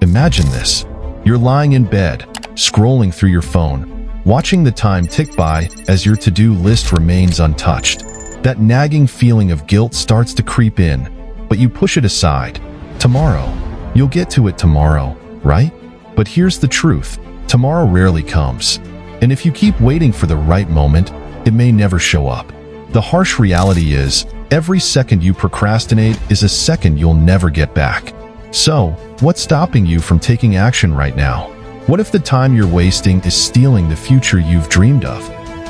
Imagine this. You're lying in bed, scrolling through your phone, watching the time tick by as your to-do list remains untouched. That nagging feeling of guilt starts to creep in, but you push it aside. Tomorrow. You'll get to it tomorrow, right? But here's the truth. Tomorrow rarely comes. And if you keep waiting for the right moment, it may never show up. The harsh reality is, every second you procrastinate is a second you'll never get back. So, what's stopping you from taking action right now? What if the time you're wasting is stealing the future you've dreamed of?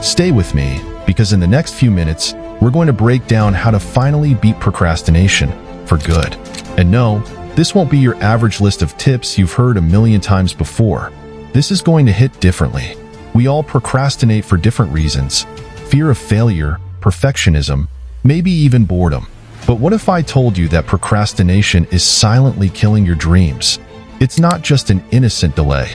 Stay with me, because in the next few minutes, we're going to break down how to finally beat procrastination for good. And no, this won't be your average list of tips you've heard a million times before. This is going to hit differently. We all procrastinate for different reasons. Fear of failure, perfectionism, maybe even boredom. But what if I told you that procrastination is silently killing your dreams? It's not just an innocent delay.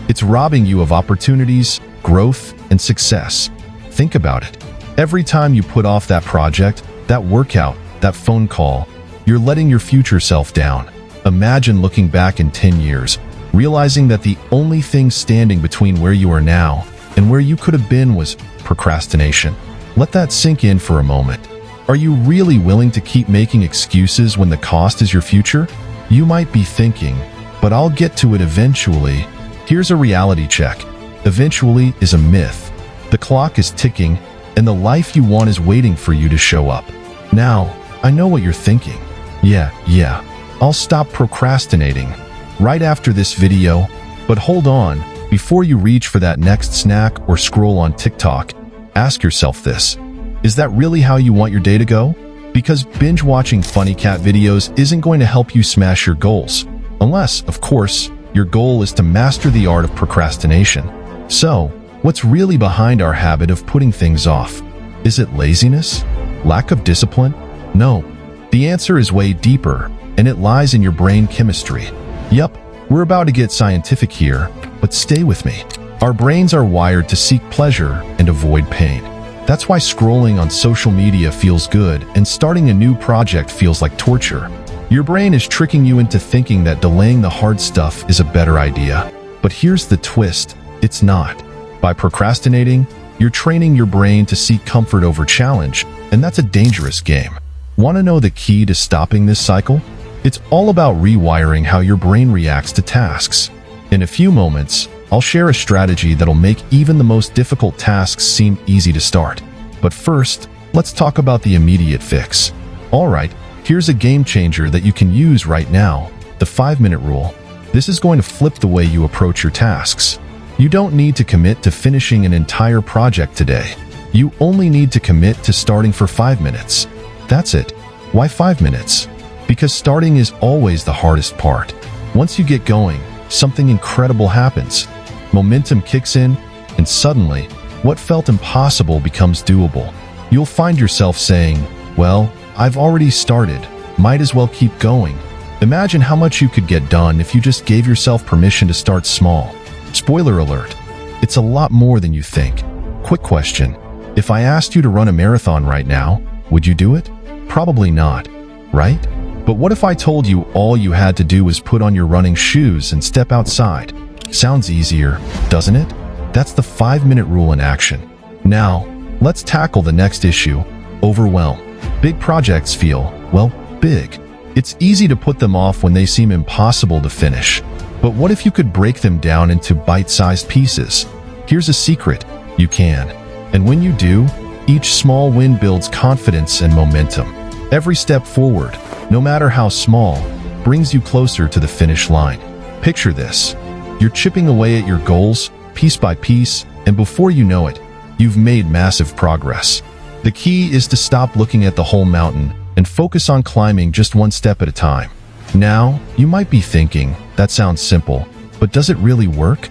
It's robbing you of opportunities, growth, and success. Think about it. Every time you put off that project, that workout, that phone call, you're letting your future self down. Imagine looking back in 10 years, realizing that the only thing standing between where you are now and where you could have been was procrastination. Let that sink in for a moment. Are you really willing to keep making excuses when the cost is your future? You might be thinking, but I'll get to it eventually. Here's a reality check. Eventually is a myth. The clock is ticking, and the life you want is waiting for you to show up. Now, I know what you're thinking. Yeah, I'll stop procrastinating right after this video, but hold on. Before you reach for that next snack or scroll on TikTok, ask yourself this. Is that really how you want your day to go? Because binge watching funny cat videos isn't going to help you smash your goals. Unless, of course, your goal is to master the art of procrastination. So, what's really behind our habit of putting things off? Is it laziness? Lack of discipline? No. The answer is way deeper, and it lies in your brain chemistry. Yup, we're about to get scientific here, but stay with me. Our brains are wired to seek pleasure and avoid pain. That's why scrolling on social media feels good and starting a new project feels like torture. Your brain is tricking you into thinking that delaying the hard stuff is a better idea. But here's the twist, it's not. By procrastinating, you're training your brain to seek comfort over challenge, and that's a dangerous game. Want to know the key to stopping this cycle? It's all about rewiring how your brain reacts to tasks. In a few moments, I'll share a strategy that'll make even the most difficult tasks seem easy to start. But first, let's talk about the immediate fix. Alright, here's a game changer that you can use right now, the 5-minute rule. This is going to flip the way you approach your tasks. You don't need to commit to finishing an entire project today. You only need to commit to starting for 5 minutes. That's it. Why 5 minutes? Because starting is always the hardest part. Once you get going, something incredible happens. Momentum kicks in, and suddenly, what felt impossible becomes doable. You'll find yourself saying, well, I've already started, might as well keep going. Imagine how much you could get done if you just gave yourself permission to start small. Spoiler alert, it's a lot more than you think. Quick question, if I asked you to run a marathon right now, would you do it? Probably not, right? But what if I told you all you had to do was put on your running shoes and step outside? Sounds easier, doesn't it? That's the 5-minute rule in action. Now, let's tackle the next issue, overwhelm. Big projects feel, well, big. It's easy to put them off when they seem impossible to finish. But what if you could break them down into bite-sized pieces? Here's a secret, you can. And when you do, each small win builds confidence and momentum. Every step forward, no matter how small, brings you closer to the finish line. Picture this. You're chipping away at your goals, piece by piece, and before you know it, you've made massive progress. The key is to stop looking at the whole mountain and focus on climbing just one step at a time. Now, you might be thinking, that sounds simple, but does it really work?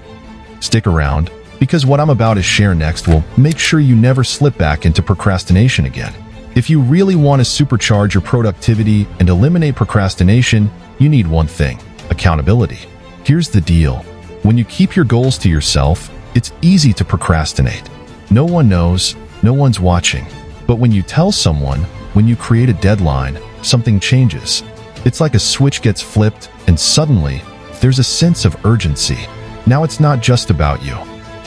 Stick around, because what I'm about to share next will make sure you never slip back into procrastination again. If you really want to supercharge your productivity and eliminate procrastination, you need one thing: accountability. Here's the deal. When you keep your goals to yourself, it's easy to procrastinate. No one knows, no one's watching. But when you tell someone, when you create a deadline, something changes. It's like a switch gets flipped, and suddenly, there's a sense of urgency. Now it's not just about you.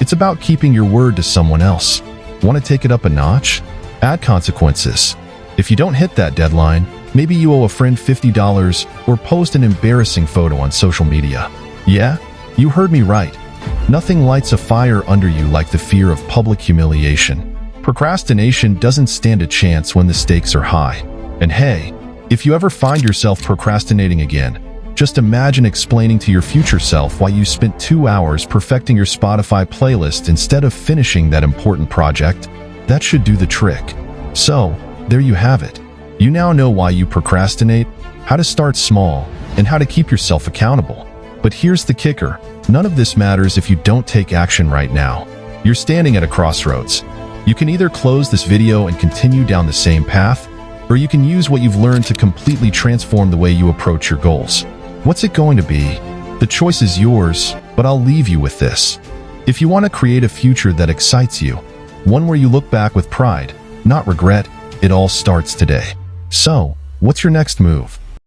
It's about keeping your word to someone else. Want to take it up a notch? Add consequences. If you don't hit that deadline, maybe you owe a friend $50 or post an embarrassing photo on social media. Yeah, you heard me right. Nothing lights a fire under you like the fear of public humiliation. Procrastination doesn't stand a chance when the stakes are high. And hey, if you ever find yourself procrastinating again, just imagine explaining to your future self why you spent 2 hours perfecting your Spotify playlist instead of finishing that important project. That should do the trick. So, there you have it. You now know why you procrastinate, how to start small, and how to keep yourself accountable. But here's the kicker. None of this matters if you don't take action right now. You're standing at a crossroads. You can either close this video and continue down the same path, or you can use what you've learned to completely transform the way you approach your goals. What's it going to be? The choice is yours, but I'll leave you with this. If you want to create a future that excites you, one where you look back with pride, not regret, it all starts today. So, what's your next move?